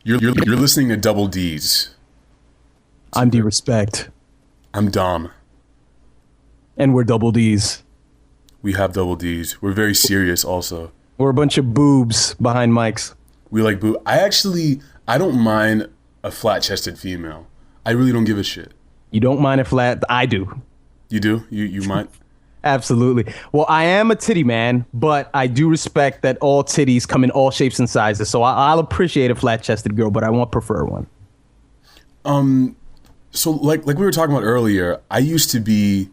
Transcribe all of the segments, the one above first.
You're listening to Double D's. I'm D Respect. I'm Dom. And we're Double D's. We have Double D's. We're very serious also. We're a bunch of boobs behind mics. We like boob. I don't mind a flat-chested female. I really don't give a shit. You don't mind a flat? I do. You do? You might? Absolutely. Well, I am a titty man, but I do respect that all titties come in all shapes and sizes. So I'll appreciate a flat-chested girl, but I won't prefer one. So like we were talking about earlier, I used to be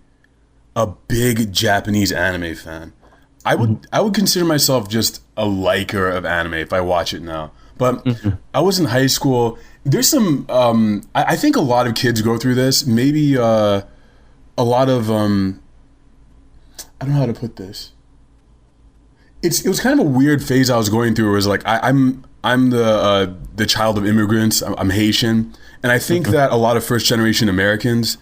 a big Japanese anime fan. I would consider myself just a liker of anime if I watch it now. But I was in high school. There's some I think a lot of kids go through this. Maybe a lot of I don't know how to put this. It was kind of a weird phase I was going through. It was like I'm the child of immigrants. I'm Haitian, and I think that a lot of first generation Americans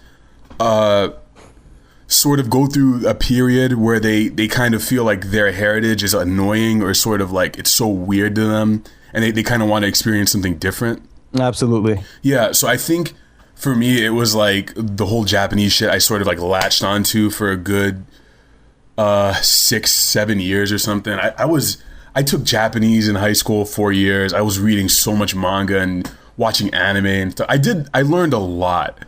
sort of go through a period where they kind of feel like their heritage is annoying or sort of like it's so weird to them, and they kind of want to experience something different. Absolutely. Yeah. So I think for me, it was like the whole Japanese shit I sort of like latched onto for a good 6-7 years or something. I took Japanese in high school 4 years. I was reading so much manga and watching anime and stuff. I learned a lot.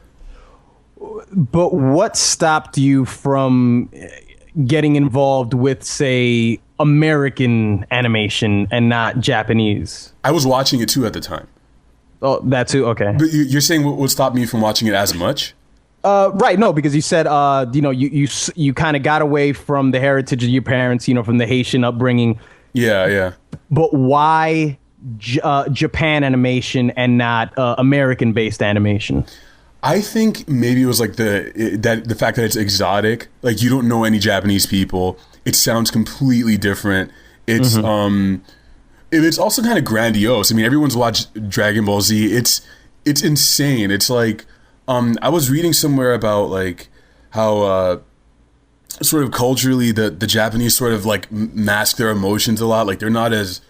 But what stopped you from getting involved with, say, American animation and not Japanese? I was watching it too at the time. Oh, that too? Okay. But you're saying what stopped me from watching it as much? Right. No, because you said, you kind of got away from the heritage of your parents, from the Haitian upbringing. Yeah. But why Japan animation and not American-based animation? I think maybe it was like the fact that it's exotic. Like you don't know any Japanese people. It sounds completely different. It's it's also kind of grandiose. I mean, everyone's watched Dragon Ball Z. It's insane. It's like I was reading somewhere about like how sort of culturally the Japanese sort of like mask their emotions a lot. Like they're not as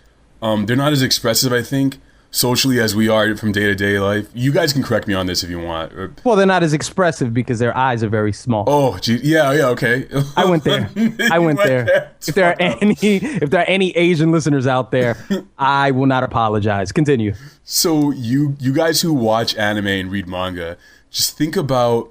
expressive, I think, socially as we are from day-to-day life. You guys can correct me on this if you want. Well, they're not as expressive because their eyes are very small. Oh, gee, yeah, okay. I went there. If there are any Asian listeners out there, I will not apologize. Continue. So you guys who watch anime and read manga, just think about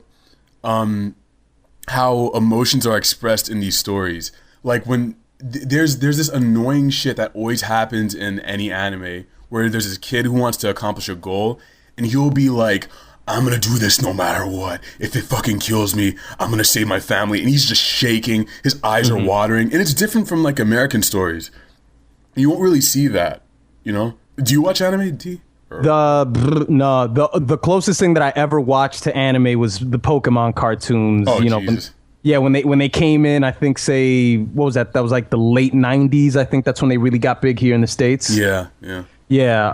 how emotions are expressed in these stories. Like when there's this annoying shit that always happens in any anime where there's this kid who wants to accomplish a goal and he'll be like, I'm gonna do this no matter what. If it fucking kills me, I'm gonna save my family. And he's just shaking, his eyes are watering. And it's different from like American stories. You won't really see that, Do you watch anime, D? The closest thing that I ever watched to anime was the Pokemon cartoons. Oh, Jesus. When they came in, I think, what was that? That was like the late 90s. I think that's when they really got big here in the States. Yeah. Yeah.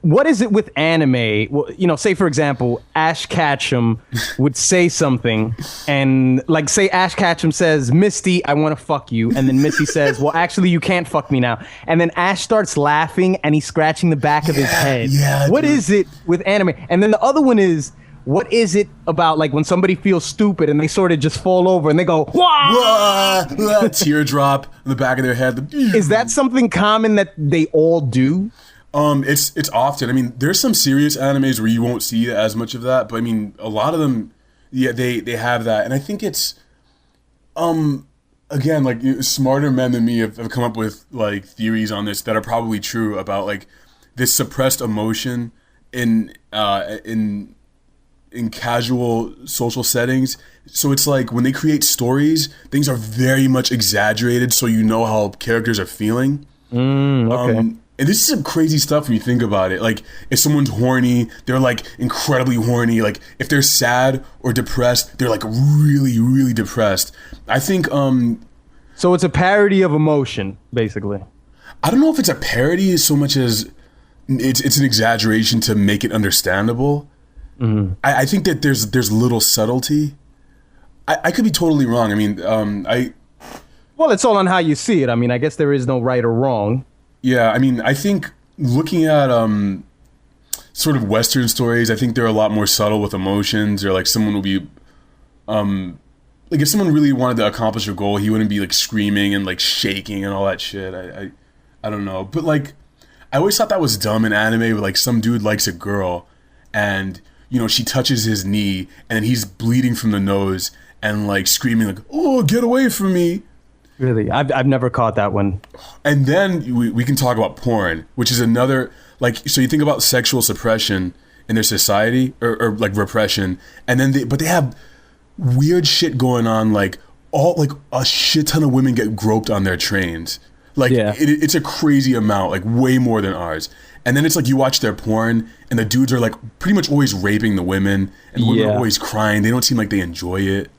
What is it with anime? Well, say, for example, Ash Ketchum would say something and like say Ash Ketchum says, Misty, I want to fuck you. And then Misty says, well, actually, you can't fuck me now. And then Ash starts laughing and he's scratching the back of his head. Yeah. What is it with anime? And then the other one is, what is it about like when somebody feels stupid and they sort of just fall over and they go, wah! Teardrop in the back of their head. Is that something common that they all do? It's often. I mean, there's some serious animes where you won't see as much of that, but I mean, a lot of them, yeah, they have that, and I think it's, again, like smarter men than me have come up with like theories on this that are probably true about like this suppressed emotion in casual social settings. So it's like when they create stories, things are very much exaggerated, so you know how characters are feeling. Okay. And this is some crazy stuff when you think about it. Like, if someone's horny, they're, like, incredibly horny. Like, if they're sad or depressed, they're, like, really, really depressed. I think, So it's a parody of emotion, basically. I don't know if it's a parody so much as it's an exaggeration to make it understandable. I think that there's little subtlety. I could be totally wrong. I mean, Well, it's all on how you see it. I mean, I guess there is no right or wrong. Yeah, I mean, I think looking at sort of Western stories, I think they're a lot more subtle with emotions, or like someone will be, like if someone really wanted to accomplish a goal, he wouldn't be like screaming and like shaking and all that shit. I don't know, but like I always thought that was dumb in anime, where like some dude likes a girl, and you know she touches his knee, and then he's bleeding from the nose and like screaming like, "Oh, get away from me!" Really, I've never caught that one. And then we can talk about porn, which is another, like, so you think about sexual suppression in their society, or like repression, and then they have weird shit going on, like a shit ton of women get groped on their trains. Like, it's a crazy amount, like way more than ours. And then it's like you watch their porn, and the dudes are like pretty much always raping the women, and the women are always crying. They don't seem like they enjoy it.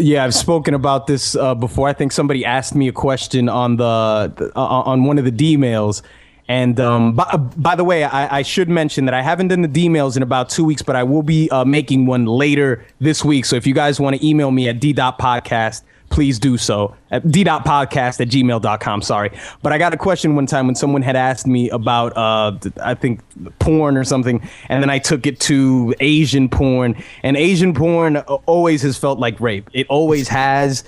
Yeah, I've spoken about this before. I think somebody asked me a question on on one of the D-mails. And by the way, I should mention that I haven't done the D-mails in about 2 weeks, but I will be making one later this week. So if you guys want to email me at d.podcast, please do so at d.podcast@gmail.com. Sorry. But I got a question one time when someone had asked me about, I think, porn or something. And then I took it to Asian porn. And Asian porn always has felt like rape. It always has.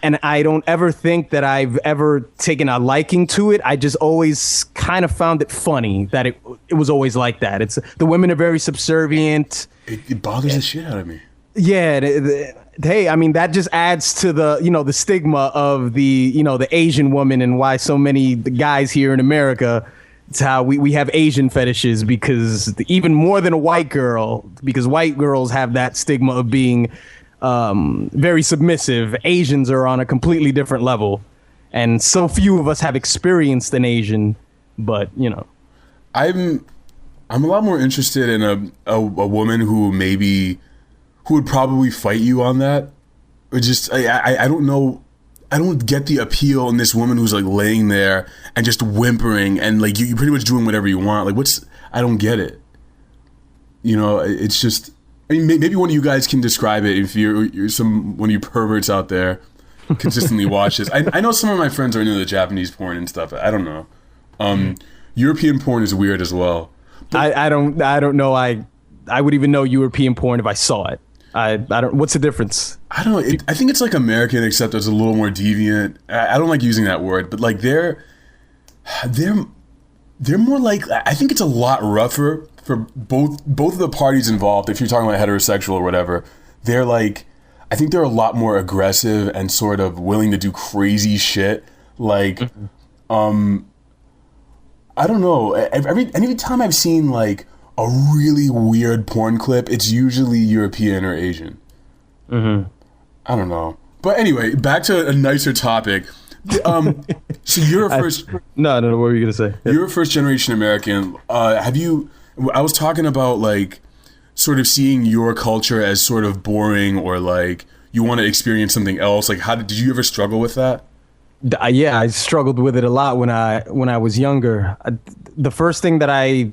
And I don't ever think that I've ever taken a liking to it. I just always kind of found it funny that it was always like that. It's the women are very subservient. It bothers the shit out of me. Yeah. Hey, I mean, that just adds to the, the stigma of the, the Asian woman, and why so many guys here in America, it's how we have Asian fetishes, because even more than a white girl, because white girls have that stigma of being very submissive. Asians are on a completely different level, and so few of us have experienced an Asian. But I'm a lot more interested in a woman who would probably fight you on that, or just I don't know. I don't get the appeal in this woman who's like laying there and just whimpering, and like you're pretty much doing whatever you want. Like I don't get it. It's just. I mean, maybe one of you guys can describe it if you're one of you perverts out there consistently watch this. I know some of my friends are into the Japanese porn and stuff. I don't know. European porn is weird as well. I don't know. I would even know European porn if I saw it. I don't. What's the difference? I don't know. I think it's like American, except it's a little more deviant. I don't like using that word, but like they're more like, I think it's a lot rougher for both of the parties involved. If you're talking about heterosexual or whatever, they're like, I think they're a lot more aggressive and sort of willing to do crazy shit. Like, I don't know. Every time I've seen like a really weird porn clip, it's usually European or Asian. I don't know. But anyway, back to a nicer topic. So you're a first. No. What were you gonna say? You're a first generation American. Have you? I was talking about like sort of seeing your culture as sort of boring, or like you want to experience something else. Like, did you ever struggle with that? Yeah, I struggled with it a lot when I was younger. The first thing the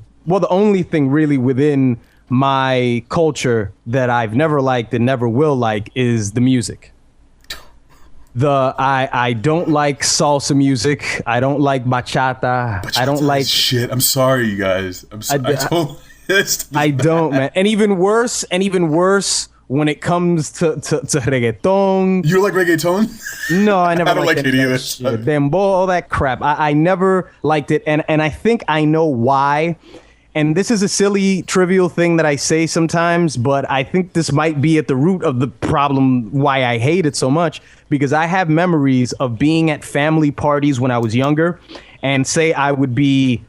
only thing really within my culture that I've never liked and never will like is the music. I don't like salsa music. I don't like bachata. I don't like shit. I'm sorry, you guys. I don't, man. And even worse, when it comes to reggaeton. You like reggaeton? No, I never. I don't like it either. Dembow, all that crap. I never liked it, and I think I know why. And this is a silly, trivial thing that I say sometimes, but I think this might be at the root of the problem why I hate it so much, because I have memories of being at family parties when I was younger, and say I would be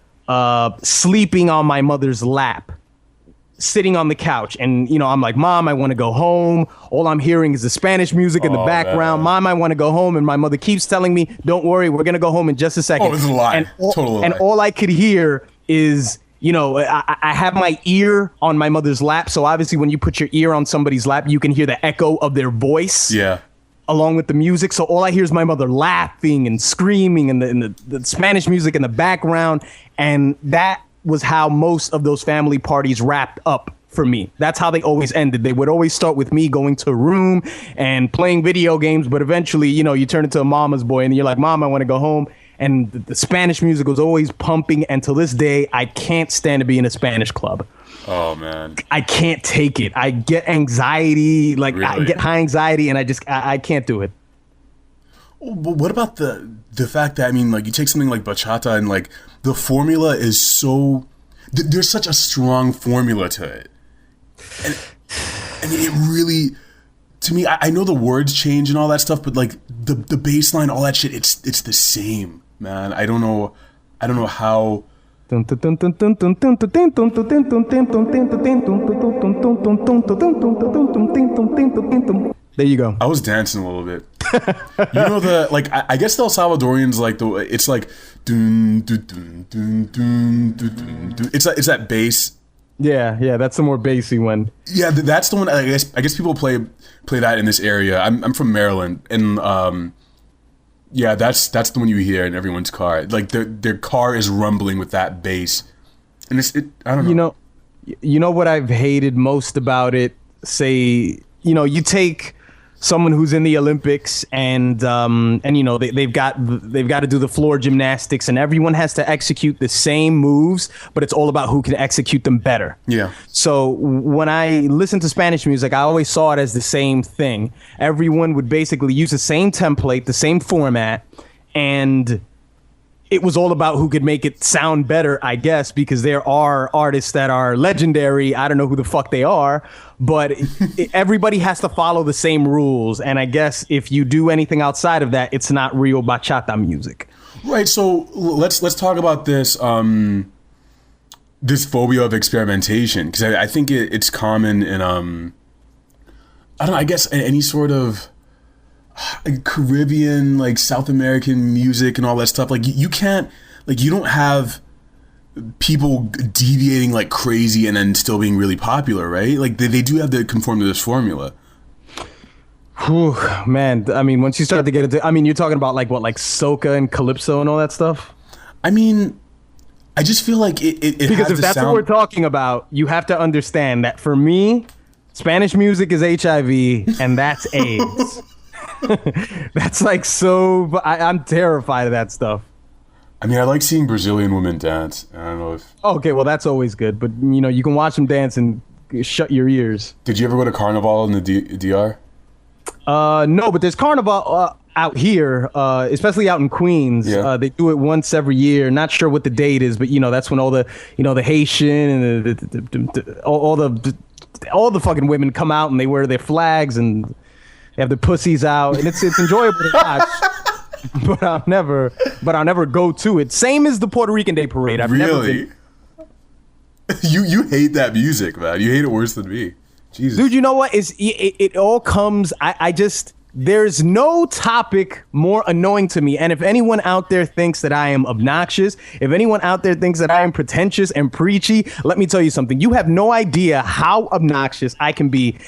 sleeping on my mother's lap, sitting on the couch, and I'm like, Mom, I want to go home. All I'm hearing is the Spanish music in the background. Man. Mom, I want to go home, and my mother keeps telling me, don't worry, we're gonna go home in just a second. Oh, it's a lie. Total lie. And all I could hear is, I have my ear on my mother's lap. So obviously when you put your ear on somebody's lap, you can hear the echo of their voice. Yeah. Along with the music. So all I hear is my mother laughing and screaming, and the Spanish music in the background. And that was how most of those family parties wrapped up for me. That's how they always ended. They would always start with me going to a room and playing video games. But eventually, you turn into a mama's boy and you're like, Mom, I want to go home. and the Spanish music was always pumping. And to this day, I can't stand to be in a Spanish club. Oh man, I can't take it. I get anxiety, like I Really? get high anxiety, and I can't do it. But what about the fact that, I mean, like, you take something like bachata and like the formula is so there's such a strong formula to it, and it really, to me, I know the words change and all that stuff, but like the bass line, all that shit, it's the same, man. I don't know how. There you go. I was dancing a little bit. You know, I guess the El Salvadorians, like, it's like dun, dun, dun, dun, dun, dun, dun, dun. It's that bass. Yeah, that's the more bassy one. Yeah, that's the one. I guess people play that in this area. I'm from Maryland, and yeah, that's the one you hear in everyone's car. Like their car is rumbling with that bass, and I don't know. You know what I've hated most about it? Say, you take someone who's in the Olympics and they've got to do the floor gymnastics, and everyone has to execute the same moves, but it's all about who can execute them better. Yeah. So when I listen to Spanish music, I always saw it as the same thing. Everyone would basically use the same template, the same format, and it was all about who could make it sound better, I guess, because there are artists that are legendary. I don't know who the fuck they are, but everybody has to follow the same rules. And I guess if you do anything outside of that, it's not real bachata music. Right. So let's talk about this this phobia of experimentation, because I think it's common in I don't know, I guess any sort of Caribbean, like South American music and all that stuff. Like you can't, like, you don't have people deviating like crazy and then still being really popular, right? Like they do have to conform to this formula. Whew, man, I mean, once you start to get into, I mean, you're talking about like soca and calypso and all that stuff. I mean, I just feel like it because has if to that's sound... what we're talking about, you have to understand that for me, Spanish music is HIV and that's AIDS. That's like so. I'm terrified of that stuff. I mean, I like seeing Brazilian women dance. I don't know if. Okay, well that's always good, but you can watch them dance and shut your ears. Did you ever go to Carnival in the DR? No, but there's Carnival out here, especially out in Queens. Yeah. They do it once every year. Not sure what the date is, but that's when all the the Haitian and all the fucking women come out and they wear their flags and they have their pussies out, and it's enjoyable to watch. But I'll never go to it. Same as the Puerto Rican Day Parade. I've never been. You hate that music, man. You hate it worse than me. Jesus. Dude, you know what? It all comes. I just, there's no topic more annoying to me. And if anyone out there thinks that I am obnoxious, if anyone out there thinks that I am pretentious and preachy, let me tell you something. You have no idea how obnoxious I can be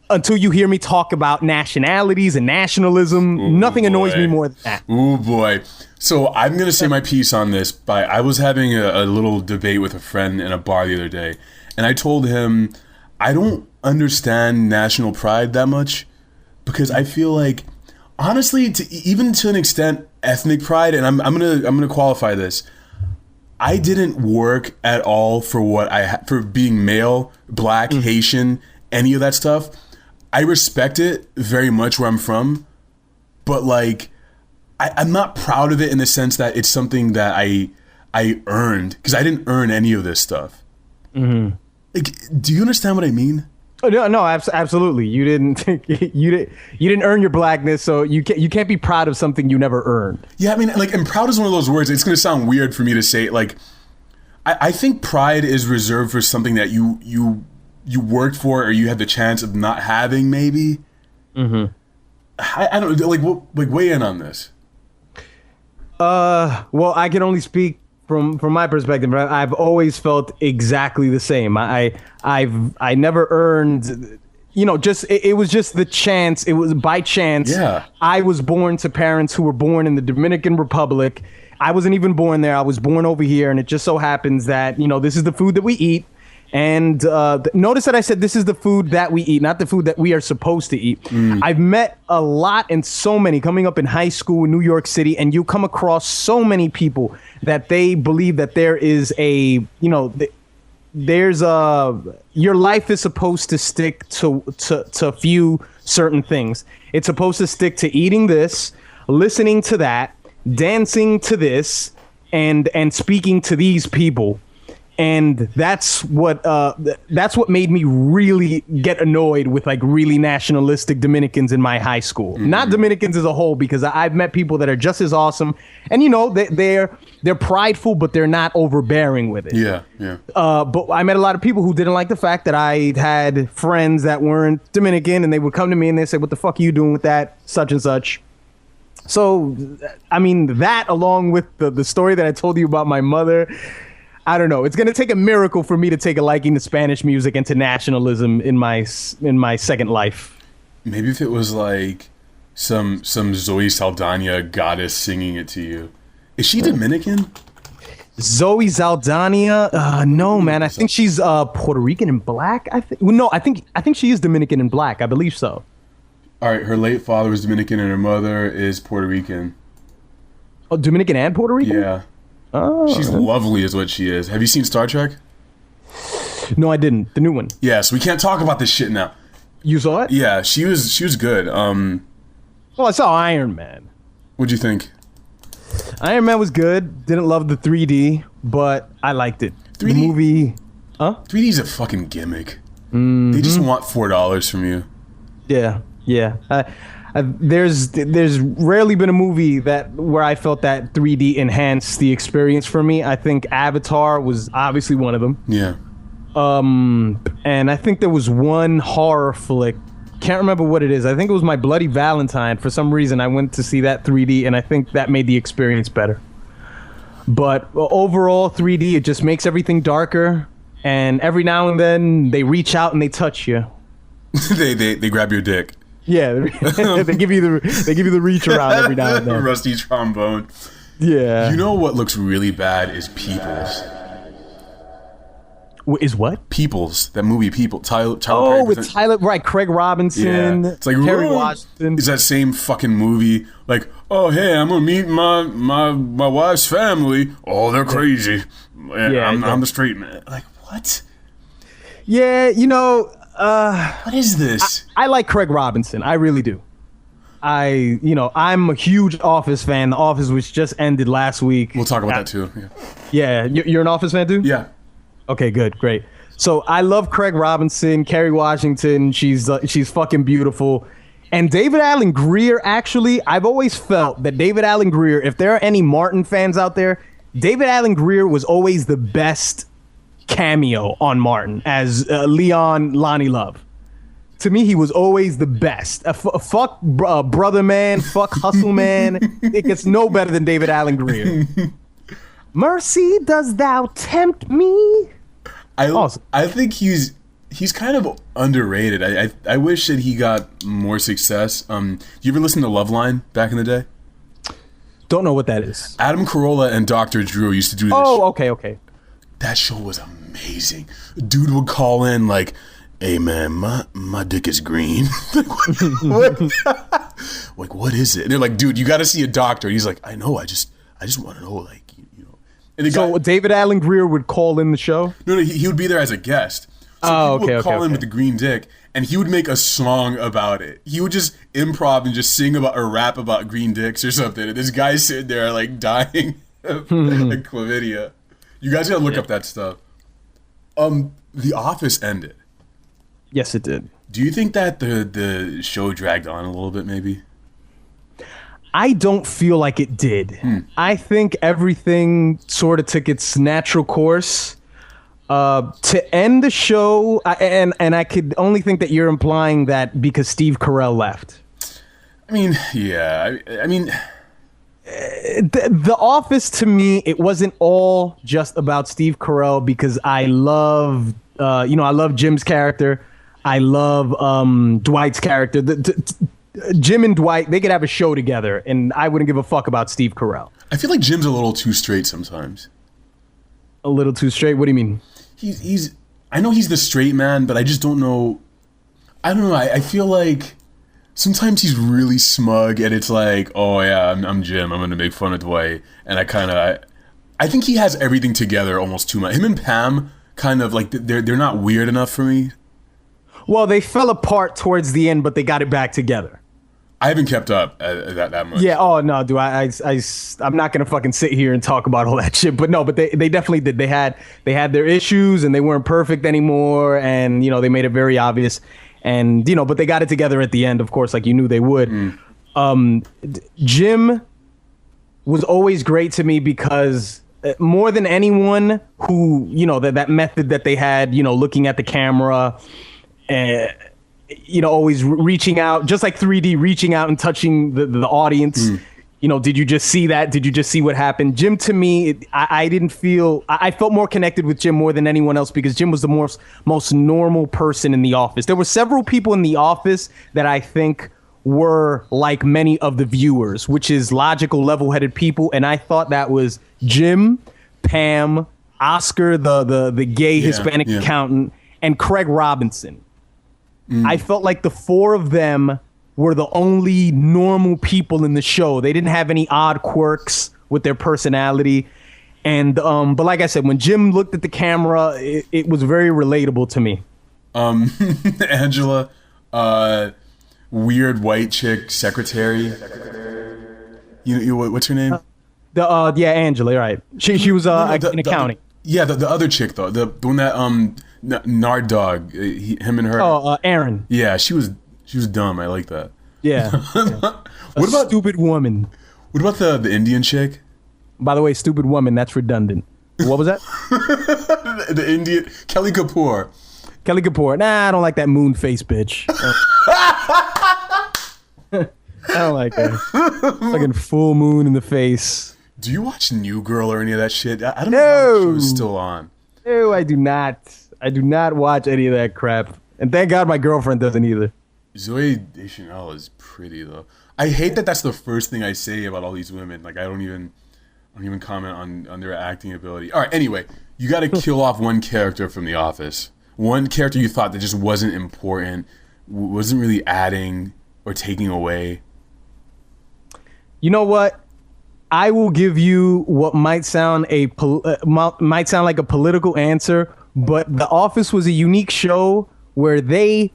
until you hear me talk about nationalities and nationalism. Ooh, nothing annoys me more than that. Oh boy. So I'm going to say my piece on this. I was having a little debate with a friend in a bar the other day, and I told him I don't understand national pride that much, because I feel like, honestly, even to an extent, ethnic pride, and I'm gonna qualify this. I didn't work at all for for being male, black, Haitian, any of that stuff. I respect it very much where I'm from, but like, I'm not proud of it in the sense that it's something that I earned, because I didn't earn any of this stuff. Mm-hmm. Like, do you understand what I mean? Oh, no, absolutely. You didn't earn your blackness, so you can't be proud of something you never earned. Yeah, I mean, like, and proud is one of those words. It's going to sound weird for me to say. Like, I think pride is reserved for something that you worked for, or you had the chance of not having, maybe. Mm-hmm. I don't know. Like, weigh in on this. Well, I can only speak from my perspective. I've always felt exactly the same. I never earned, just it was just the chance. It was by chance. Yeah. I was born to parents who were born in the Dominican Republic. I wasn't even born there. I was born over here, and it just so happens that this is the food that we eat. And notice that I said this is the food that we eat, not the food that we are supposed to eat. I've met a lot and so many coming up in high school in New York City, and you come across so many people that they believe that there is there's your life is supposed to stick to a few certain things. It's supposed to stick to eating this, listening to that, dancing to this, and speaking to these people. And that's what made me really get annoyed with like really nationalistic Dominicans in my high school. Not Dominicans as a whole, because I've met people that are just as awesome, and they're prideful, but they're not overbearing with it. Yeah. But I met a lot of people who didn't like the fact that I had friends that weren't Dominican, and they would come to me and they say, "What the fuck are you doing with that? Such and such." So, I mean, that along with the story that I told you about my mother. I don't know. It's going to take a miracle for me to take a liking to Spanish music and to nationalism in my second life. Maybe if it was like some Zoe Saldana goddess singing it to you. Is she Dominican? Zoe Saldana? No, man. I think she's Puerto Rican and black. I think she is Dominican and black. I believe so. All right. Her late father was Dominican and her mother is Puerto Rican. Oh, Dominican and Puerto Rican? Yeah. Oh, she's lovely is what she is. Have you seen Star Trek? No, I didn't. The new one. Yes, we can't talk about this shit now. You saw it? Yeah, she was good. Well, I saw Iron Man. What'd you think? Iron Man was good. Didn't love the 3D, but I liked it. 3D? The movie... Huh? 3D's a fucking gimmick. They just want $4 from you. Yeah. There's rarely been a movie where I felt that 3D enhanced the experience for me. I think Avatar was obviously one of them. Yeah. And I think there was one horror flick. Can't remember what it is. I think it was My Bloody Valentine. For some reason, I went to see that 3D, and I think that made the experience better. But overall, 3D, it just makes everything darker. And every now and then, they reach out and they touch you. they grab your dick. Yeah, they give you the reach around every now and then. Rusty trombone. Yeah. You know what looks really bad is Peoples. Is what? Peoples, that movie People. Tyler Perry with Tyler, right? Craig Robinson. Yeah. It's like Kerry Washington. Is that same fucking movie? Like, oh hey, I'm gonna meet my wife's family. Oh, they're crazy. Yeah, I'm the straight man. Like what? Yeah, what is this? I like Craig Robinson. I really do. I'm a huge Office fan. The Office was just ended last week. We'll talk about that too. Yeah. You're an Office fan too? Yeah. Okay, good, great. So I love Craig Robinson, Kerry Washington. She's fucking beautiful. And David Alan Grier, actually, I've always felt that David Alan Grier, if there are any Martin fans out there, David Alan Grier was always the best cameo on Martin as Leon Lonnie Love. To me, he was always the best. Fuck Brother Man, fuck Hustle Man. It gets no better than David Alan Grier. Mercy, does thou tempt me? Awesome. I think he's kind of underrated. I wish that he got more success. You ever listen to Loveline back in the day? Don't know what that is. Adam Carolla and Dr. Drew used to do this. Oh, okay. That show was amazing. Dude would call in like, "Hey man, my dick is green." Like, what is it? And they're like, "Dude, you got to see a doctor." And he's like, "I know. I just want to know, like, And so David Alan Grier would call in the show? No, he would be there as a guest. So people would call in with the green dick, and he would make a song about it. He would just improv and just sing about or rap about green dicks or something. And this guy's sitting there like dying of chlamydia. You guys gotta look up that stuff. The Office ended. Yes, it did. Do you think that the show dragged on a little bit, maybe? I don't feel like it did. I think everything sort of took its natural course. To end the show, and I could only think that you're implying that because Steve Carell left. I mean, yeah. I mean... The Office, to me, it wasn't all just about Steve Carell because I love, I love Jim's character. I love Dwight's character. Jim and Dwight, they could have a show together, and I wouldn't give a fuck about Steve Carell. I feel like Jim's a little too straight sometimes. A little too straight? What do you mean? He's I know he's the straight man, but I just don't know. I don't know. I feel like sometimes he's really smug, and it's like, oh yeah, I'm Jim. I'm gonna make fun of Dwight, and I think he has everything together almost too much. Him and Pam kind of like they're not weird enough for me. Well, they fell apart towards the end, but they got it back together. I haven't kept up that much. Yeah. Oh no, dude. I'm not gonna fucking sit here and talk about all that shit. But no, but they definitely did. They had their issues, and they weren't perfect anymore. And they made it very obvious. And but they got it together at the end, of course, like you knew they would. Jim was always great to me because more than anyone who that method that they had, looking at the camera. Always reaching out, just like 3D, reaching out and touching the audience. Did you just see that? Did you just see what happened? Jim, to me, I felt more connected with Jim more than anyone else because Jim was the most normal person in the office. There were several people in the office that I think were like many of the viewers, which is logical, level-headed people. And I thought that was Jim, Pam, Oscar, the gay Hispanic accountant, and Craig Robinson. I felt like the four of them were the only normal people in the show. They didn't have any odd quirks with their personality. And but like I said, when Jim looked at the camera, it was very relatable to me. Angela, weird white chick secretary. What's her name? Angela, right. She was in accounting. The other chick though, the one that Nard dog, him and her. Aaron. Yeah, she was dumb. I like that. Yeah. What about stupid woman? What about the Indian chick? By the way, stupid woman. That's redundant. What was that? The Indian Kelly Kapoor. Kelly Kapoor. Nah, I don't like that moon face bitch. I don't like her. Fucking full moon in the face. Do you watch New Girl or any of that shit? I don't know if the show's still on. No, I do not. I do not watch any of that crap. And thank God my girlfriend doesn't either. Zoe Deschanel is pretty though. I hate that that's the first thing I say about all these women. Like I don't even comment on their acting ability. All right, anyway, you got to kill off one character from The Office. One character you thought that just wasn't important, wasn't really adding or taking away. You know what? I will give you what might sound like a political answer, but The Office was a unique show where they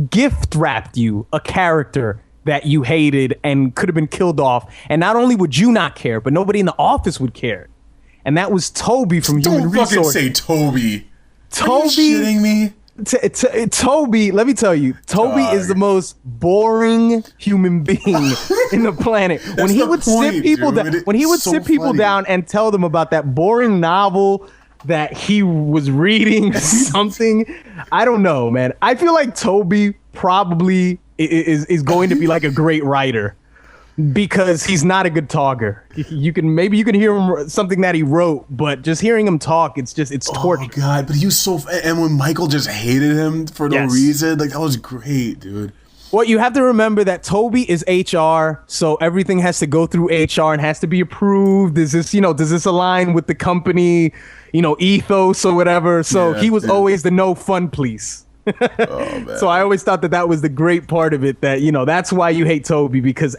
gift wrapped you a character that you hated and could have been killed off. And not only would you not care, but nobody in the office would care. And that was Toby from Human Resources. Don't fucking say Toby. Toby. Are you shitting me? Toby, let me tell you, Toby is the most boring human being in the planet. When he would sit people down and tell them about that boring novel that he was reading something, I don't know, man. I feel like Toby probably is going to be like a great writer because he's not a good talker. You can hear him something that he wrote, but just hearing him talk, it's torture. Oh God, but he was so. And when Michael just hated him for no reason, like that was great, dude. Well, you have to remember that Toby is HR, so everything has to go through HR and has to be approved. Does this align with the company, ethos or whatever? So he was always the no fun police. Oh, so I always thought that was the great part of it, that that's why you hate Toby, because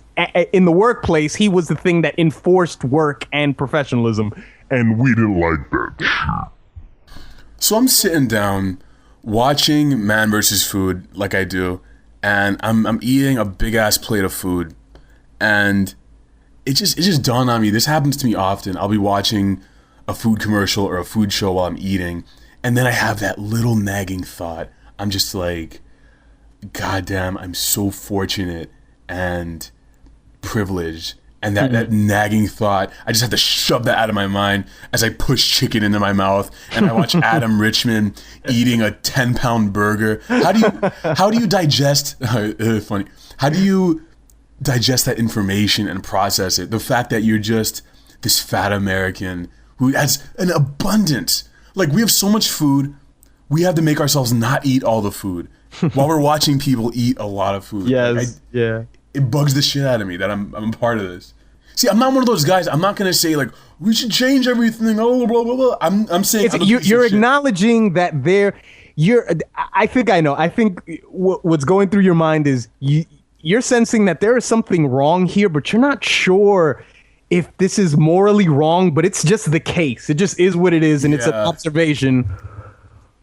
in the workplace he was the thing that enforced work and professionalism, and we didn't like that. So I'm sitting down watching Man vs. Food like I do, and I'm eating a big ass plate of food, and it just dawned on me. This happens to me often. I'll be watching a food commercial or a food show while I'm eating, and then I have that little nagging thought. I'm just like, God damn, I'm so fortunate and privileged. And that nagging thought, I just have to shove that out of my mind as I push chicken into my mouth and I watch Adam Richman eating a 10-pound burger. How do you digest, funny, how do you digest that information and process it? The fact that you're just this fat American who has an abundance. Like, we have so much food, we have to make ourselves not eat all the food while we're watching people eat a lot of food. Yes, yeah. It bugs the shit out of me that I'm a part of this. See, I'm not one of those guys. I'm not gonna say like we should change everything. Oh, blah blah blah. I'm saying you're acknowledging that I think I know. I think what's going through your mind is you're sensing that there is something wrong here, but you're not sure if this is morally wrong. But it's just the case. It just is what it is, and it's an observation.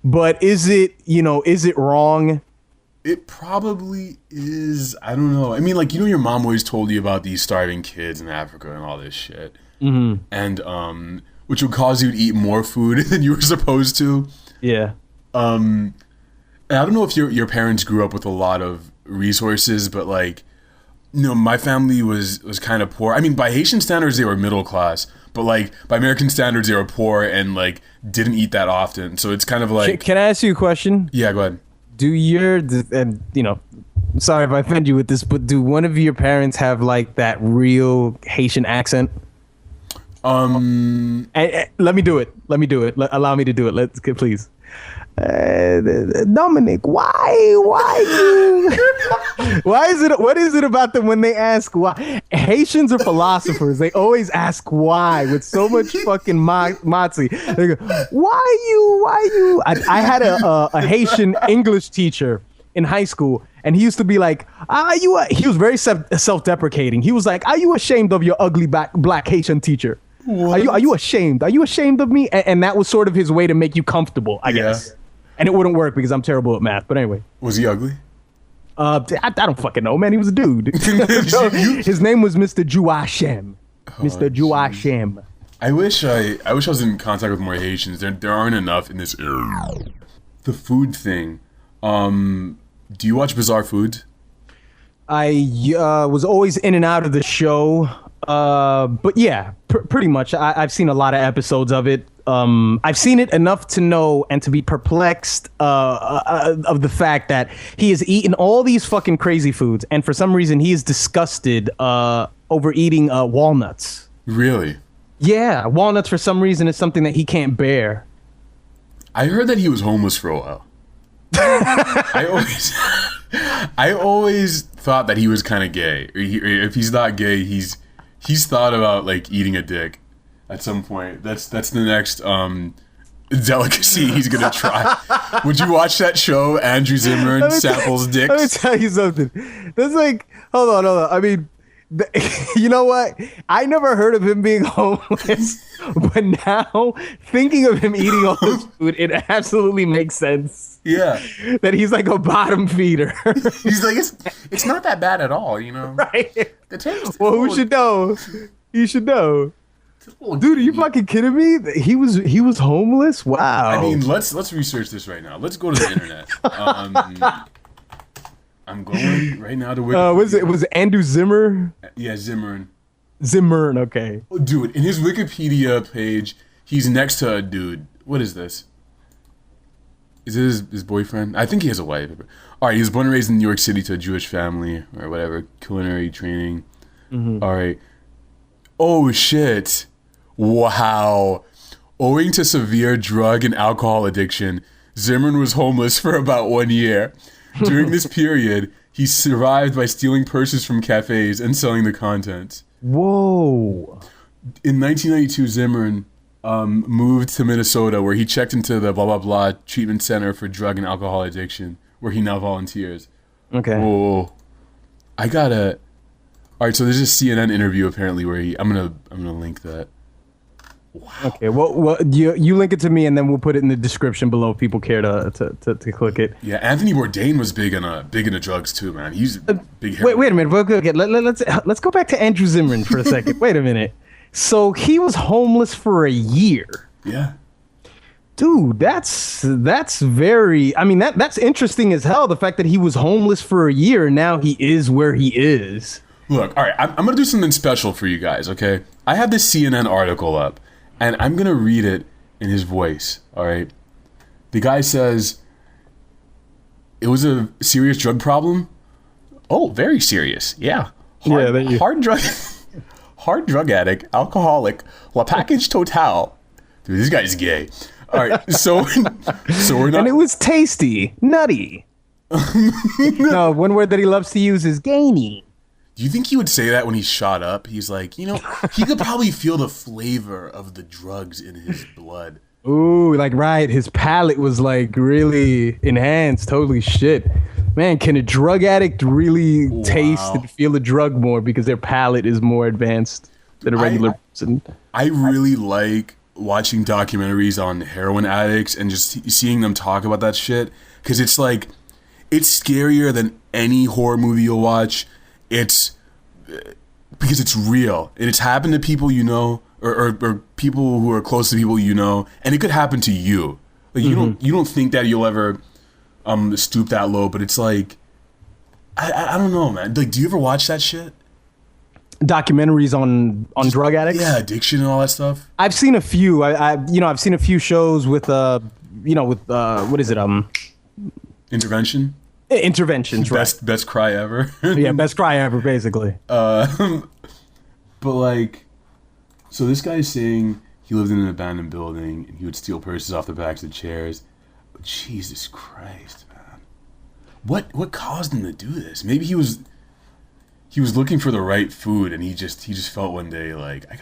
But is it wrong? It probably is. I don't know. I mean, like, your mom always told you about these starving kids in Africa and all this shit. Mm-hmm. And which would cause you to eat more food than you were supposed to. Yeah. And I don't know if your parents grew up with a lot of resources, but like, my family was kind of poor. I mean, by Haitian standards, they were middle class, but like by American standards, they were poor and like didn't eat that often. So it's kind of like. Can I ask you a question? Yeah, go ahead. Sorry if I offend you with this, but do one of your parents have like that real Haitian accent? And let me do it. Allow me to do it. Please. Dominic, why you? What is it about them when they ask why? Haitians are philosophers. They always ask why with so much fucking moxie. They go, why you? I had a Haitian English teacher in high school, and he used to be like, he was very self-deprecating. He was like, are you ashamed of your ugly black Haitian teacher? What? Are you ashamed? Are you ashamed of me? And that was sort of his way to make you comfortable, I guess. And it wouldn't work because I'm terrible at math. But anyway. Was he ugly? I don't fucking know, man. He was a dude. His name was Mr. Juashem. Mr. Juashem. I wish I was in contact with more Haitians. There aren't enough in this area. The food thing. Do you watch Bizarre Foods? I was always in and out of the show. But yeah, pretty much. I've seen a lot of episodes of it. I've seen it enough to know and to be perplexed of the fact that he has eaten all these fucking crazy foods, and for some reason he is disgusted over eating walnuts. Really? Yeah, walnuts for some reason is something that he can't bear. I heard that he was homeless for a while. I always thought that he was kind of gay. If he's not gay, he's thought about like eating a dick at some point. That's the next delicacy he's gonna try. Would you watch that show, Andrew Zimmern Samples Dicks? Let me tell you something. That's like, hold on. I mean, you know what? I never heard of him being homeless, but now thinking of him eating all this food, it absolutely makes sense. Yeah, that he's like a bottom feeder. He's like, it's not that bad at all, Right? The taste. Well, who should know? You should know. Dude, are you fucking kidding me? He was homeless? Wow. I mean, let's research this right now. Let's go to the internet. I'm going right now to Wikipedia. Was it Andrew Zimmern? Yeah, Zimmern. Zimmern, okay. Oh, dude, in his Wikipedia page, he's next to a dude. What is this? Is it his boyfriend? I think he has a wife. All right, he was born and raised in New York City to a Jewish family or whatever, culinary training. Mm-hmm. All right. Oh, shit. Wow. Owing to severe drug and alcohol addiction, Zimmern was homeless for about 1 year. During this period, he survived by stealing purses from cafes and selling the contents. Whoa. In 1992, Zimmern moved to Minnesota, where he checked into the blah, blah, blah treatment center for drug and alcohol addiction, where he now volunteers. Okay. Whoa. I gotta... All right, so there's a CNN interview, apparently, where I'm gonna link that. Wow. Okay, well, you link it to me, and then we'll put it in the description below if people care to click it. Yeah, Anthony Bourdain was big into drugs too, man. He's a big heroin. Wait a minute. Okay, let's go back to Andrew Zimmern for a second. Wait a minute. So he was homeless for a year. Yeah. Dude, that's very. I mean, that's interesting as hell. The fact that he was homeless for a year and now he is where he is. Look, all right, I'm gonna do something special for you guys. Okay, I have this CNN article up. And I'm going to read it in his voice, all right? The guy says, it was a serious drug problem? Oh, very serious, yeah. Hard drug addict, alcoholic, la package total. Dude, this guy's gay. All right, so we're not... And it was tasty, nutty. No, one word that he loves to use is gainy. Do you think he would say that when he's shot up? He's like, he could probably feel the flavor of the drugs in his blood. Ooh, like, right. His palate was like really enhanced. Holy shit. Man, can a drug addict really taste and feel a drug more because their palate is more advanced than a regular person? I really like watching documentaries on heroin addicts and just seeing them talk about that shit. Because it's like, it's scarier than any horror movie you'll watch. It's because it's real. And it's happened to people or people who are close to people and it could happen to you. Like you don't think that you'll ever stoop that low, but it's like I don't know, man. Like, do you ever watch that shit? Documentaries on drug addicts? Yeah, addiction and all that stuff. I've seen a few. I've seen a few shows with what is it? Intervention. Interventions, right? Best cry ever. Yeah, best cry ever, basically. But like, so this guy's saying he lived in an abandoned building and he would steal purses off the backs of chairs. But Jesus Christ, man, what caused him to do this? Maybe he was looking for the right food and he just felt one day like I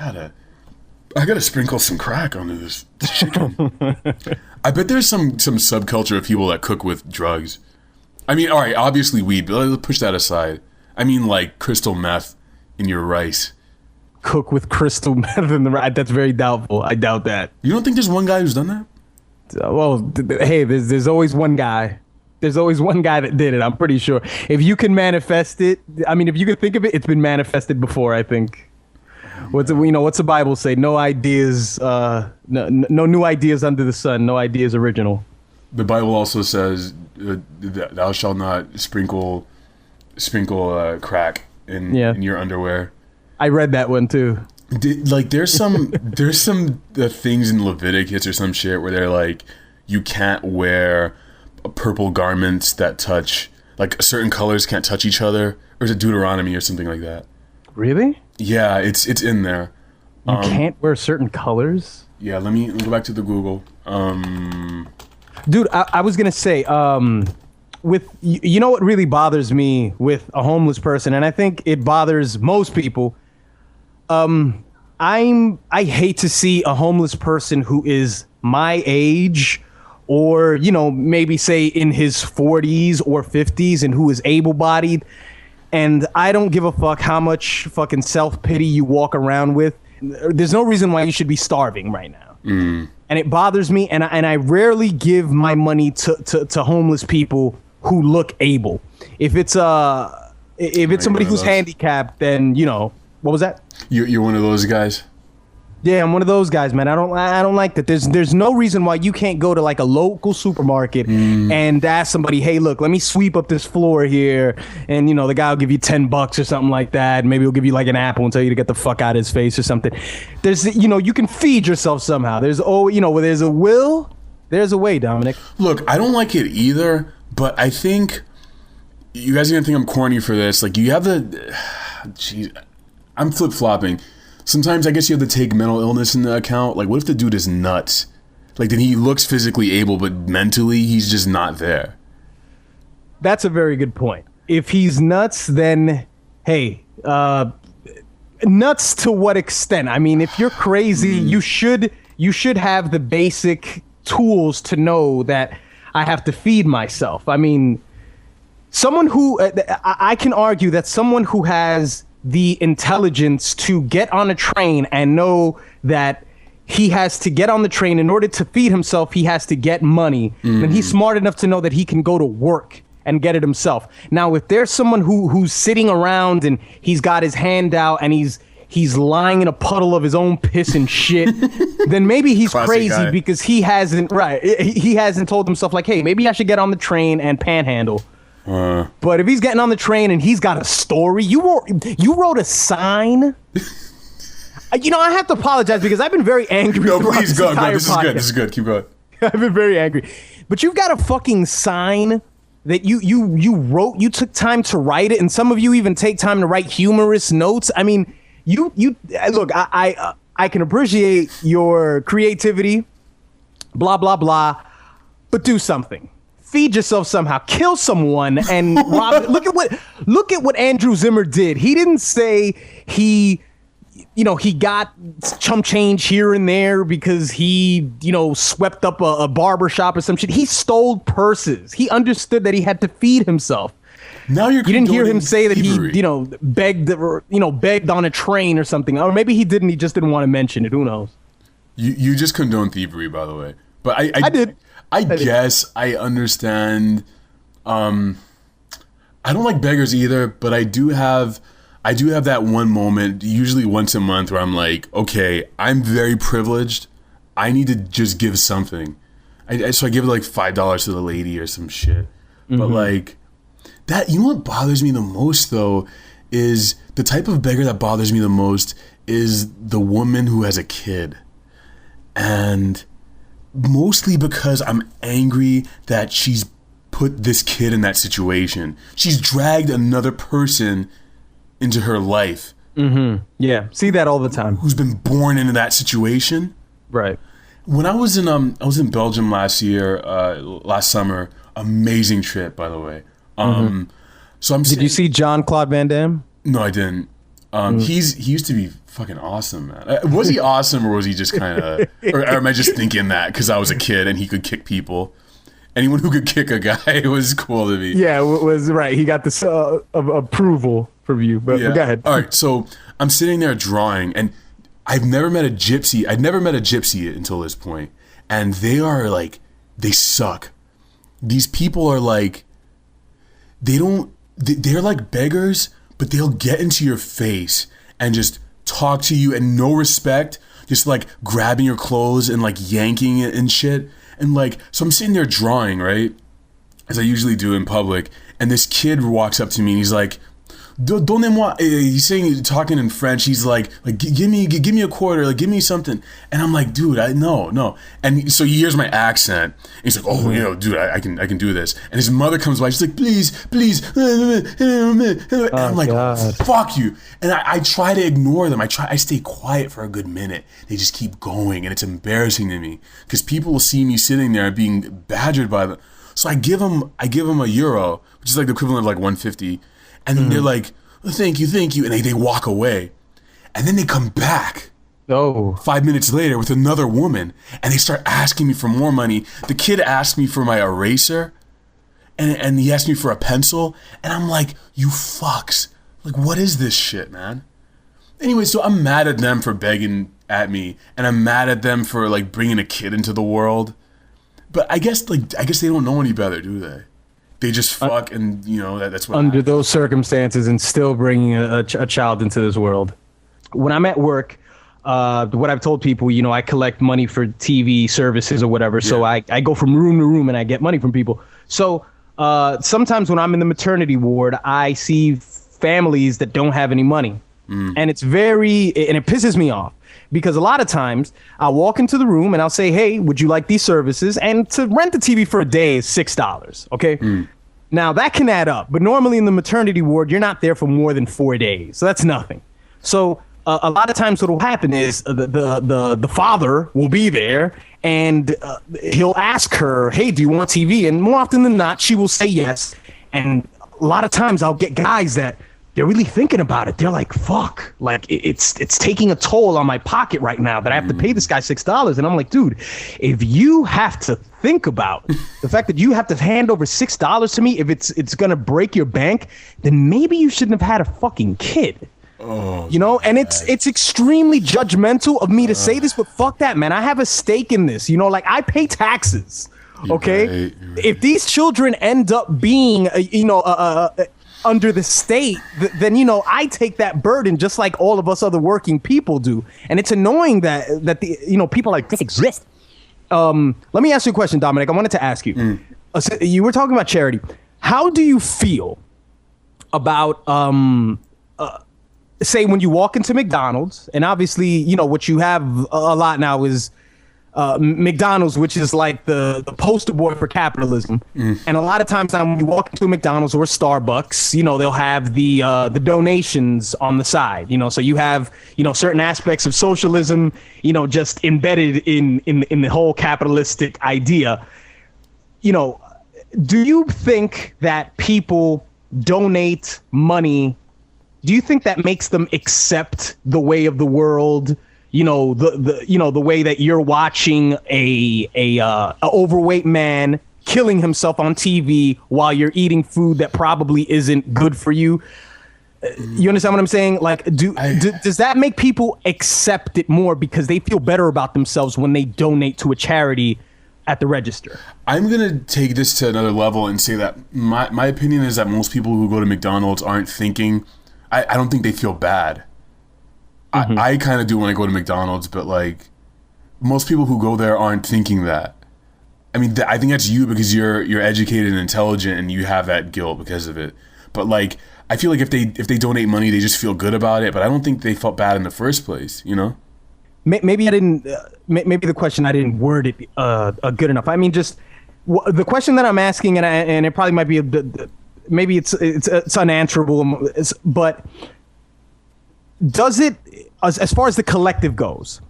gotta sprinkle some crack onto this chicken. I bet there's some subculture of people that cook with drugs. I mean, all right, obviously weed, but let's push that aside. I mean, like crystal meth in your rice. Cook with crystal meth in the rice? That's very doubtful. I doubt that. You don't think there's one guy who's done that? Well, hey, there's always one guy. There's always one guy that did it. I'm pretty sure. If you can manifest it, I mean, if you could think of it, it's been manifested before. I think. What's the Bible say? No ideas. No new ideas under the sun. No ideas original. The Bible also says thou shalt not sprinkle crack in your underwear. I read that one too. There's some things in Leviticus or some shit where they're like, you can't wear purple garments that touch, like certain colors can't touch each other, or is it Deuteronomy or something like that? Really? Yeah, it's in there. You can't wear certain colors? Yeah, let me go back to the Google. Dude, I was gonna say, with what really bothers me with a homeless person, and I think it bothers most people. I hate to see a homeless person who is my age, or maybe say in his 40s or 50s, and who is able-bodied. And I don't give a fuck how much fucking self-pity you walk around with. There's no reason why you should be starving right now. And it bothers me, and I rarely give my money to homeless people who look able. If it's somebody who's handicapped, then what was that? You're one of those guys. Yeah, I'm one of those guys, man. I don't like that. There's no reason why you can't go to like a local supermarket and ask somebody, hey, look, let me sweep up this floor here, and the guy will give you $10 or something like that. Maybe he'll give you like an apple and tell you to get the fuck out of his face or something. There's you can feed yourself somehow. There's where there's a will, there's a way, Dominic. Look, I don't like it either, but I think you guys are gonna think I'm corny for this. Like, you have jeez, I'm flip-flopping. Sometimes I guess you have to take mental illness into account. Like, what if the dude is nuts? Like, then he looks physically able, but mentally he's just not there. That's a very good point. If he's nuts, then, hey, nuts to what extent? I mean, if you're crazy, you should have the basic tools to know that I have to feed myself. I mean, someone who, I can argue that someone who has the intelligence to get on a train and know that he has to get on the train in order to feed himself, he has to get money. And he's smart enough to know that he can go to work and get it himself. Now, if there's someone who's sitting around and he's got his hand out and he's lying in a puddle of his own piss and shit, then maybe he's crazy guy. Because he hasn't told himself like, hey, maybe I should get on the train and panhandle. But if he's getting on the train and he's got a story, you wrote a sign. I have to apologize because I've been very angry. No, please go. This is good. Keep going. I've been very angry. But you've got a fucking sign that you wrote. You took time to write it, and some of you even take time to write humorous notes. I mean, you look. I can appreciate your creativity. Blah blah blah. But do something. feed yourself somehow, kill someone, and rob. Look at what Andrew Zimmern did. He didn't say he got chump change here and there because he, swept up a barber shop or some shit. He stole purses. He understood that he had to feed himself. Now you didn't hear him say that thievery. he, begged on a train or something. Or maybe he didn't. He just didn't want to mention it. Who knows? You just condone thievery, by the way. But I did. I guess I understand. I don't like beggars either, but I do have that one moment, usually once a month, where I'm like, okay, I'm very privileged. I need to just give something. So I give like $5 to the lady or some shit. Mm-hmm. But like that, you know what bothers me the most though is the type of beggar that bothers me the most is the woman who has a kid. And mostly because I'm angry that she's put this kid in that situation. She's dragged another person into her life. Mm-hmm. Yeah, see that all the time. Who's been born into that situation. Right. When I was in Belgium last summer, amazing trip, by the way. So did you see Jean-Claude Van Damme? No, I didn't. He used to be fucking awesome, man. Was he awesome, or was he just kind of, or am I just thinking that because I was a kid and he could kick people? Anyone who could kick a guy was cool to me. Yeah, was right. He got this approval from you, but go ahead. All right, so I'm sitting there drawing, and I've never met a gypsy. I'd never met a gypsy until this point, and they suck. These people are like, they're like beggars, but they'll get into your face and just talk to you and no respect, just like grabbing your clothes and like yanking it and shit. And like, so I'm sitting there drawing, right? As I usually do in public. And this kid walks up to me and he's like, donnez-moi, he's talking in French. He's like, give me a quarter, like, give me something. And I'm like, dude, no. And so he hears my accent. And he's like, oh, dude, I can do this. And his mother comes by. She's like, please. And I'm like, God. Fuck you. And I try to ignore them. I stay quiet for a good minute. They just keep going. And it's embarrassing to me because people will see me sitting there being badgered by them. So I give them €1, which is like the equivalent of like 150. And then they're like, oh, thank you. And they walk away. And then they come back 5 minutes later with another woman. And they start asking me for more money. The kid asked me for my eraser. And he asked me for a pencil. And I'm like, you fucks. Like, what is this shit, man? Anyway, so I'm mad at them for begging at me. And I'm mad at them for, like, bringing a kid into the world. But I guess they don't know any better, do they? They just fuck, and that's what. Under those circumstances, and still bringing a child into this world. When I'm at work, what I've told people, I collect money for TV services or whatever. Yeah. So I go from room to room and I get money from people. So sometimes when I'm in the maternity ward, I see families that don't have any money, and it pisses me off. Because a lot of times I'll walk into the room and I'll say, hey, would you like these services? And to rent the TV for a day is $6. Okay. Now that can add up. But normally in the maternity ward, you're not there for more than 4 days. So that's nothing. So a lot of times what will happen is the father will be there and he'll ask her, hey, do you want TV? And more often than not, she will say yes. And a lot of times I'll get guys that they're really thinking about it. They're like, fuck, like it's taking a toll on my pocket right now that I have to pay this guy $6. And I'm like, dude, if you have to think about the fact that you have to hand over $6 to me, if it's going to break your bank, then maybe you shouldn't have had a fucking kid. And it's extremely judgmental of me to say this, but fuck that, man. I have a stake in this. Like I pay taxes. Okay. Right. If these children end up being, under the state, then I take that burden just like all of us other working people do, and it's annoying that the people like this exist. Let me ask you a question, Dominic. I wanted to ask you. You were talking about charity. How do you feel about say when you walk into McDonald's, and obviously what you have a lot now is McDonald's, which is like the poster boy for capitalism. And a lot of times when you walk into a McDonald's or a Starbucks, they'll have the donations on the side, so you have, certain aspects of socialism, just embedded in the whole capitalistic idea. do you think that people donate money? Do you think that makes them accept the way of the world? You know, the way that you're watching a overweight man killing himself on TV while you're eating food that probably isn't good for you. You understand what I'm saying? Like, does that make people accept it more because they feel better about themselves when they donate to a charity at the register? I'm going to take this to another level and say that my opinion is that most people who go to McDonald's aren't thinking, I don't think they feel bad. Mm-hmm. I kind of do when I go to McDonald's, but like most people who go there aren't thinking that. I mean, I think that's you because you're educated and intelligent and you have that guilt because of it. But like, I feel like if they donate money, they just feel good about it. But I don't think they felt bad in the first place, you know? Maybe I didn't. Maybe the question I didn't word it good enough. I mean, just the question that I'm asking, and it probably might be maybe it's unanswerable. But does it, as far as the collective goes,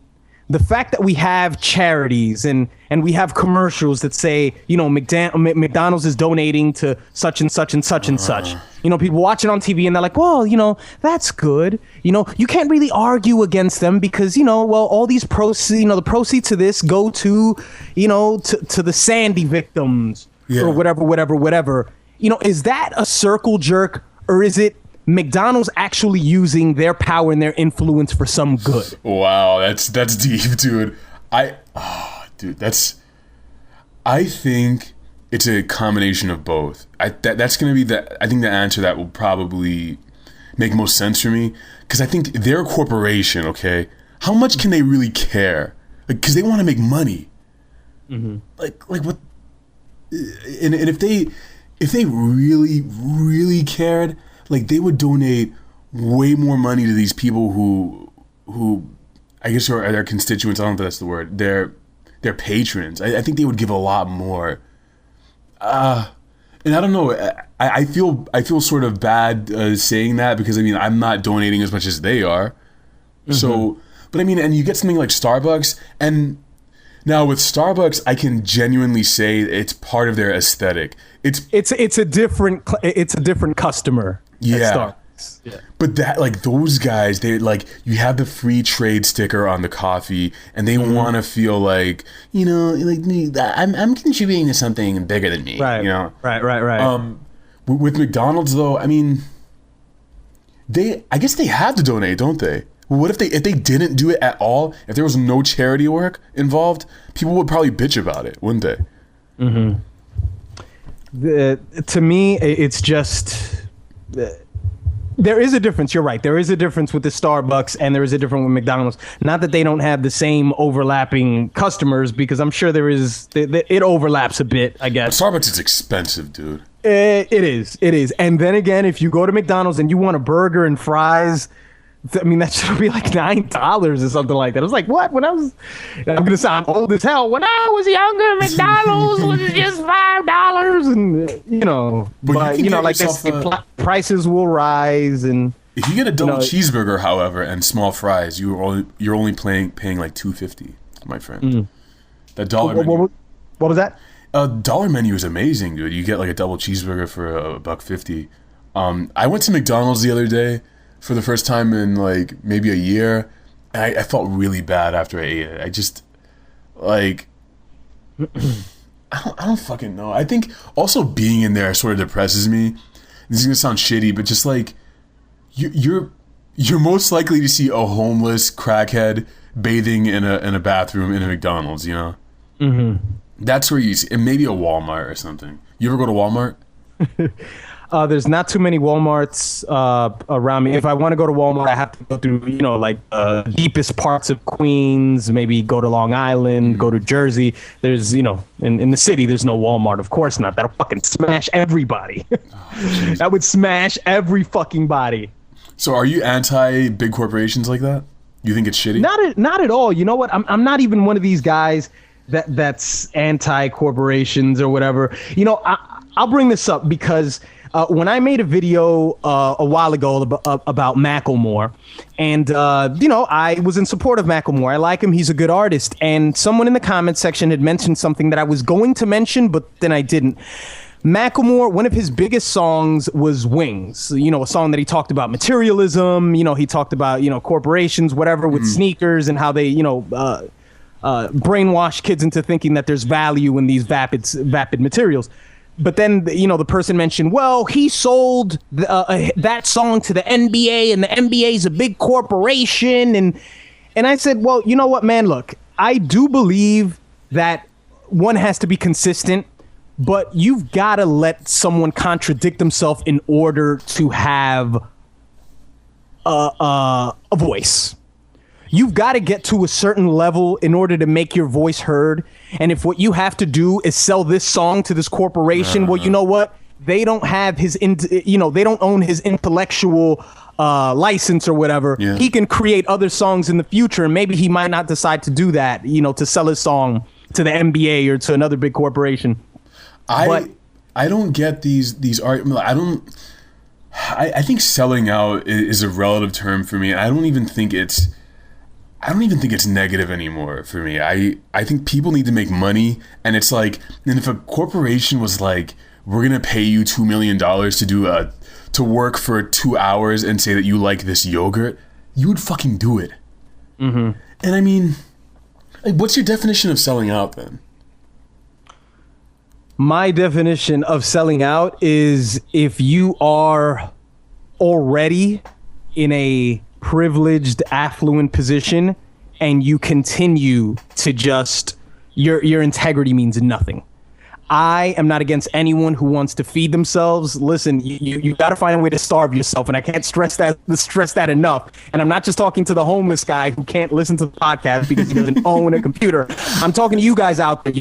the fact that we have charities and we have commercials that say, you know, McDonald's is donating to such and such and such and such. You know, people watch it on TV and they're like, well, you know, that's good. You know, you can't really argue against them because, you know, well, all these proceeds, you know, the proceeds to this go to, you know, to the Sandy victims or whatever. You know, is that a circle jerk or is it McDonald's actually using their power and their influence for some good? Wow, that's deep, dude. I think it's a combination of both. That's going to be I think the answer that will probably make most sense for me because I think they're a corporation, okay? How much can they really care? Like, because they want to make money. Mm-hmm. Like what? And if they really, really cared, like they would donate way more money to these people who I guess are their constituents. I don't know if that's the word. Their patrons. I think they would give a lot more. And I don't know. I feel sort of bad saying that because I mean I'm not donating as much as they are. Mm-hmm. So, but I mean, and you get something like Starbucks, and now with Starbucks, I can genuinely say it's part of their aesthetic. It's a different customer. Yeah. Yeah. But that, like, those guys, they like, you have the free trade sticker on the coffee and they want to feel like, you know, like me, I'm contributing to something bigger than me. Right. You know? Right. With McDonald's though, I mean, I guess they have to donate, don't they? What if they didn't do it at all? If there was no charity work involved, people would probably bitch about it, wouldn't they? Mm-hmm. To me, it's just there is a difference. You're right. There is a difference with the Starbucks and there is a difference with McDonald's. Not that they don't have the same overlapping customers, because I'm sure there is. It overlaps a bit, I guess. But Starbucks is expensive, dude. It is. And then again, if you go to McDonald's and you want a burger and fries, I mean, that should be like $9 or something like that. I was like, what? I'm gonna sound old as hell. When I was younger, McDonald's was just $5, and you know, but you know, like prices will rise. And if you get a double cheeseburger, however, and small fries, you're only paying like $2.50, my friend. Mm. That dollar menu. What was that? Dollar menu is amazing, dude. You get like a double cheeseburger for $1.50. I went to McDonald's the other day for the first time in like maybe a year, and I felt really bad after I ate it. I just like I don't fucking know. I think also being in there sort of depresses me. This is gonna sound shitty, but just like you're most likely to see a homeless crackhead bathing in a bathroom in a McDonald's, you know? Mm-hmm. That's where you see, and maybe a Walmart or something. You ever go to Walmart? There's not too many Walmarts around me. If I want to go to Walmart, I have to go through, you know, like deepest parts of Queens, maybe go to Long Island, go to Jersey. There's, you know, in the city, there's no Walmart. Of course not. That'll fucking smash everybody. Oh, that would smash every fucking body. So are you anti big corporations like that? You think it's shitty? Not at all. You know what? I'm not even one of these guys that's anti corporations or whatever. You know, I'll bring this up because when I made a video a while ago about Macklemore, and you know, I was in support of Macklemore. I like him; he's a good artist. And someone in the comment section had mentioned something that I was going to mention, but then I didn't. Macklemore, one of his biggest songs was Wings, you know, a song that he talked about materialism, you know, he talked about, you know, corporations, whatever, with sneakers and how they, you know, brainwash kids into thinking that there's value in these vapid materials. But then, you know, the person mentioned, well, he sold that song to the NBA, and the NBA is a big corporation. And I said, well, you know what, man, look, I do believe that one has to be consistent, but you've got to let someone contradict themselves in order to have a voice. You've got to get to a certain level in order to make your voice heard. And if what you have to do is sell this song to this corporation, well, you know what? They don't have they don't own his intellectual license or whatever. Yeah. He can create other songs in the future, and maybe he might not decide to do that, you know, to sell his song to the NBA or to another big corporation. I don't get these arguments. I think selling out is a relative term for me. I don't even think it's negative anymore for me. I think people need to make money, and it's like, and if a corporation was like, we're gonna pay you $2 million to work for 2 hours and say that you like this yogurt, you would fucking do it. Mm-hmm. And I mean, like, what's your definition of selling out then? My definition of selling out is if you are already in a privileged, affluent position and you continue to just, your integrity means nothing. I am not against anyone who wants to feed themselves. Listen, you got to find a way to starve yourself, and I can't stress that enough. And I'm not just talking to the homeless guy who can't listen to the podcast because he doesn't own a computer. I'm talking to you guys out there.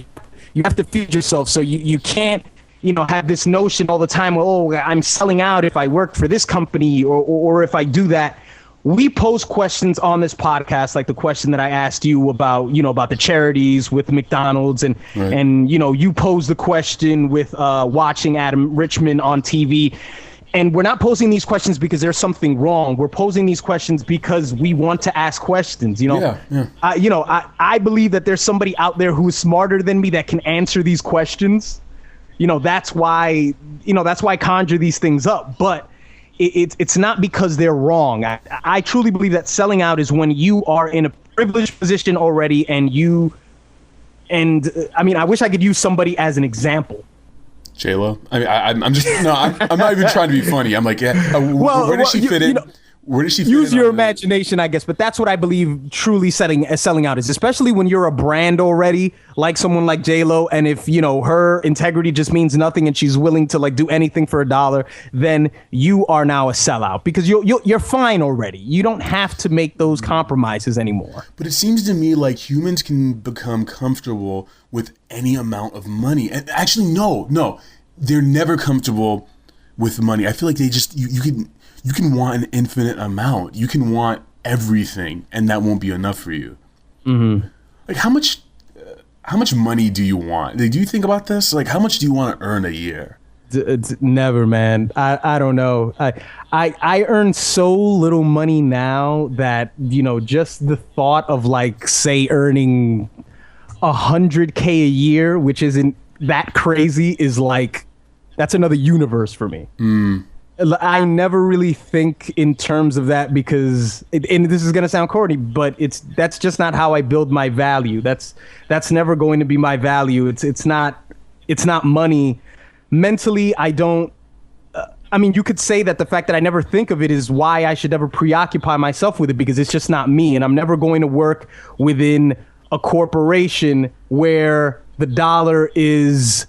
You have to feed yourself, so you can't, you know, have this notion all the time, well, oh, I'm selling out if I work for this company or if I do that. We pose questions on this podcast, like the question that I asked you about, you know, about the charities with McDonald's, and right. And you know, you posed the question with watching Adam Richman on TV. And we're not posing these questions because there's something wrong. We're posing these questions because we want to ask questions. You know, I believe that there's somebody out there who is smarter than me that can answer these questions. You know, that's why I conjure these things up. But it's not because they're wrong. I truly believe that selling out is when you are in a privileged position already, and I mean, I wish I could use somebody as an example. J-Lo? I mean, I'm not even trying to be funny. I'm like, yeah, where does she fit in? Where does she fit use in your imagination, I guess, but that's what I believe truly selling out is, especially when you're a brand already, like someone like J-Lo, and if, you know, her integrity just means nothing and she's willing to like do anything for $1, then you are now a sellout because you're fine already. You don't have to make those compromises anymore. But it seems to me like humans can become comfortable with any amount of money. And actually, no, they're never comfortable with money. I feel like they just, you can want an infinite amount. You can want everything, and that won't be enough for you. Mm-hmm. Like, how much money do you want? Like, do you think about this? Like, how much do you want to earn a year? Never, man. I don't know. I earn so little money now that, you know, just the thought of like, say, earning $100K a year, which isn't that crazy, is like, that's another universe for me. I never really think in terms of that because, and this is going to sound corny, but that's just not how I build my value. That's never going to be my value. It's not money. Mentally, I don't. I mean, you could say that the fact that I never think of it is why I should never preoccupy myself with it, because it's just not me, and I'm never going to work within a corporation where the dollar is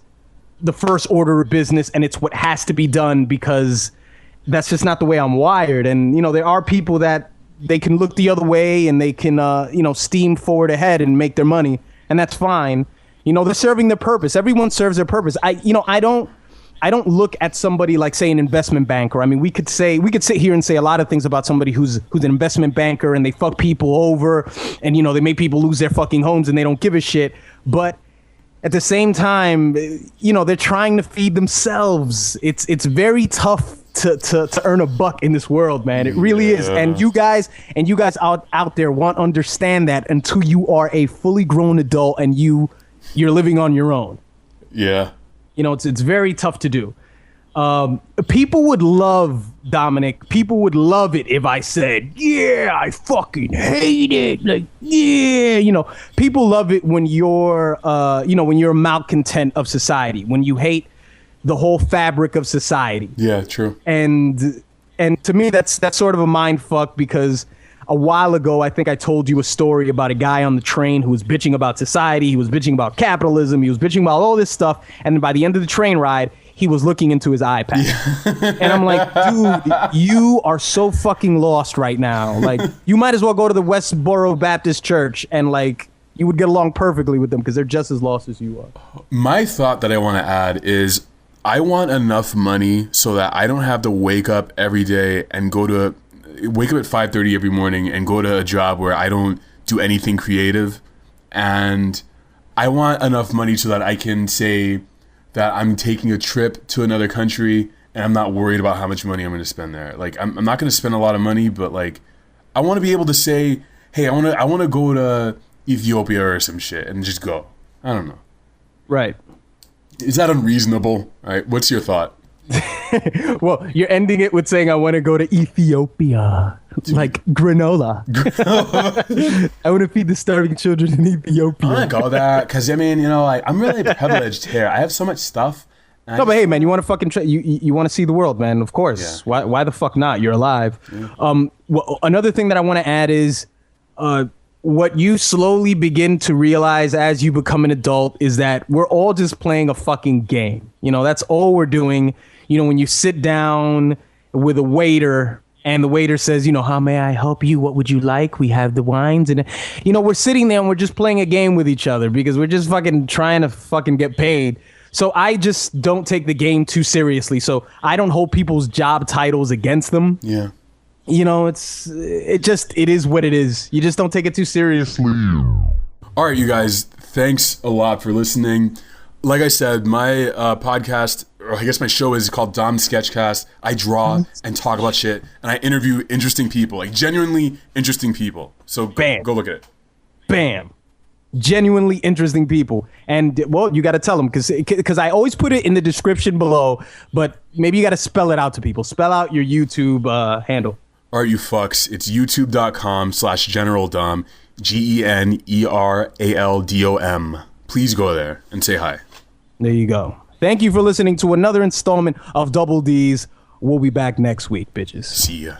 the first order of business and it's what has to be done, because that's just not the way I'm wired. And, you know, there are people that they can look the other way and they can, you know, steam forward ahead and make their money, and that's fine. You know, they're serving their purpose. Everyone serves their purpose. I don't look at somebody like, say, an investment banker. I mean, we could sit here and say a lot of things about somebody who's an investment banker and they fuck people over and, you know, they make people lose their fucking homes and they don't give a shit. But at the same time, you know, they're trying to feed themselves. It's very tough to earn $1 in this world, man. It really is. And you guys out there won't understand that until you are a fully grown adult and you're living on your own. Yeah. You know, it's very tough to do. People would love, Dominic, people would love it if I said, yeah, I fucking hate it. Like, yeah, you know, people love it when you're, when you're a malcontent of society, when you hate the whole fabric of society. Yeah, true. And to me, that's sort of a mind fuck, because a while ago, I think I told you a story about a guy on the train who was bitching about society. He was bitching about capitalism. He was bitching about all this stuff. And then by the end of the train ride, he was looking into his iPad. Yeah. And I'm like, dude, you are so fucking lost right now. Like, you might as well go to the Westboro Baptist Church and, like, you would get along perfectly with them because they're just as lost as you are. My thought that I want to add is I want enough money so that I don't have to wake up every day and wake up at 5:30 every morning and go to a job where I don't do anything creative. And I want enough money so that I can say that I'm taking a trip to another country and I'm not worried about how much money I'm going to spend there. Like, I'm not going to spend a lot of money, but like, I want to be able to say, hey, I want to go to Ethiopia or some shit and just go. I don't know. Right. Is that unreasonable? All right. What's your thought? Well, you're ending it with saying I want to go to Ethiopia, like granola. I want to feed the starving children in Ethiopia. I want to go there because, I mean, you know, like, I'm really privileged here. I have so much stuff. No, but hey, man, you want to fucking you want to see the world, man. Of course. Yeah. Why the fuck not? You're alive. Yeah. Well, another thing that I want to add is what you slowly begin to realize as you become an adult is that we're all just playing a fucking game. You know, that's all we're doing. You know, when you sit down with a waiter and the waiter says, you know, how may I help you? What would you like? We have the wines. And, you know, we're sitting there and we're just playing a game with each other because we're just fucking trying to fucking get paid. So I just don't take the game too seriously. So I don't hold people's job titles against them. Yeah. You know, it is what it is. You just don't take it too seriously. All right, you guys, thanks a lot for listening. Like I said, my podcast, or I guess my show is called Dom Sketchcast. I draw and talk about shit, and I interview interesting people, like genuinely interesting people. So go look at it. Bam. Genuinely interesting people. And, well, you got to tell them because I always put it in the description below, but maybe you got to spell it out to people. Spell out your YouTube handle. All right, you fucks. It's youtube.com/generaldom, GENERALDOM. Please go there and say hi. There you go. Thank you for listening to another installment of Double D's. We'll be back next week, bitches. See ya.